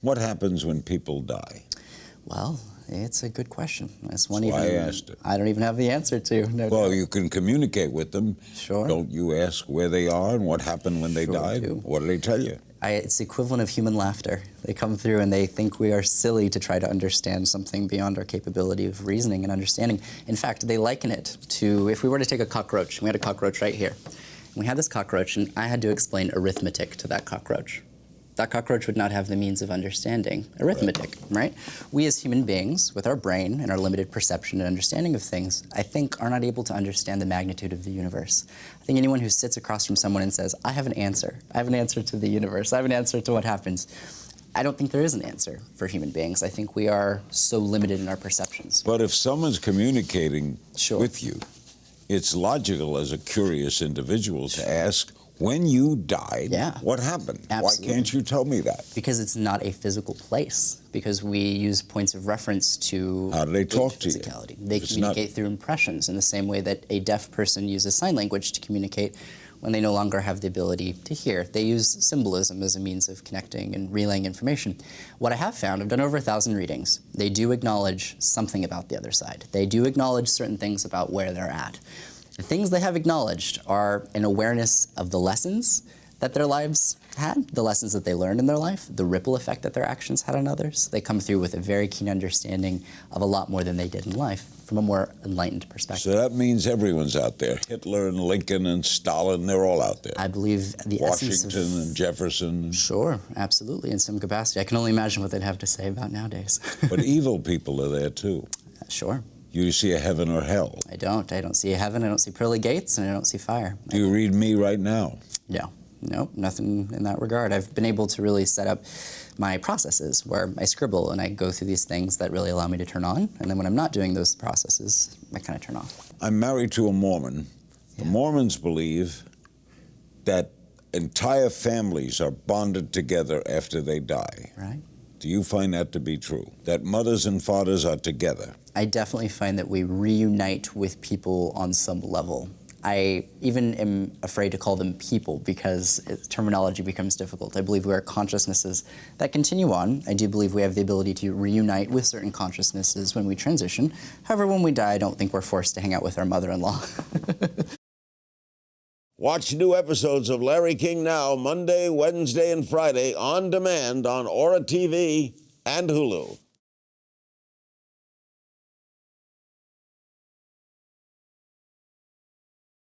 What happens when people die? Well, it's a good question. That's why I asked it. I don't even have the answer to. No well, doubt. You can communicate with them. Sure. Don't you ask where they are and what happened when they Sure died? do. What do they tell you? It's the equivalent of human laughter. They come through and they think we are silly to try to understand something beyond our capability of reasoning and understanding. In fact, they liken it to if we were to take a cockroach. We had a cockroach right here. We had this cockroach, and I had to explain arithmetic to that cockroach. That cockroach would not have the means of understanding arithmetic, right? We as human beings, with our brain and our limited perception and understanding of things, I think are not able to understand the magnitude of the universe. I think anyone who sits across from someone and says, I have an answer. I have an answer to the universe. I have an answer to what happens. I don't think there is an answer for human beings. I think we are so limited in our perceptions. But if someone's communicating Sure. with you, it's logical as a curious individual to ask, when you died, what happened? Absolutely. Why can't you tell me that? Because it's not a physical place. Because we use points of reference to How do they talk to you? physicality. They communicate through impressions in the same way that a deaf person uses sign language to communicate when they no longer have the ability to hear. They use symbolism as a means of connecting and relaying information. What I have found, I've done over 1,000 readings, they do acknowledge something about the other side. They do acknowledge certain things about where they're at. The things they have acknowledged are an awareness of the lessons that their lives had, the lessons that they learned in their life, the ripple effect that their actions had on others. They come through with a very keen understanding of a lot more than they did in life from a more enlightened perspective. So that means everyone's out there. Hitler and Lincoln and Stalin, they're all out there. I believe the essence of... Washington and Jefferson. Sure, absolutely, in some capacity. I can only imagine what they'd have to say about nowadays. But evil people are there too. Sure. You see a heaven or hell? I don't. I don't see a heaven, I don't see pearly gates, and I don't see fire. Do you read me right now? No. Nope, nothing in that regard. I've been able to really set up my processes where I scribble and I go through these things that really allow me to turn on, and then when I'm not doing those processes, I kind of turn off. I'm married to a Mormon. The Mormons believe that entire families are bonded together after they die. Right. Do you find that to be true? That mothers and fathers are together? I definitely find that we reunite with people on some level. I even am afraid to call them people because terminology becomes difficult. I believe we are consciousnesses that continue on. I do believe we have the ability to reunite with certain consciousnesses when we transition. However, when we die, I don't think we're forced to hang out with our mother-in-law. Watch new episodes of Larry King Now Monday, Wednesday, and Friday on demand on Aura TV and Hulu.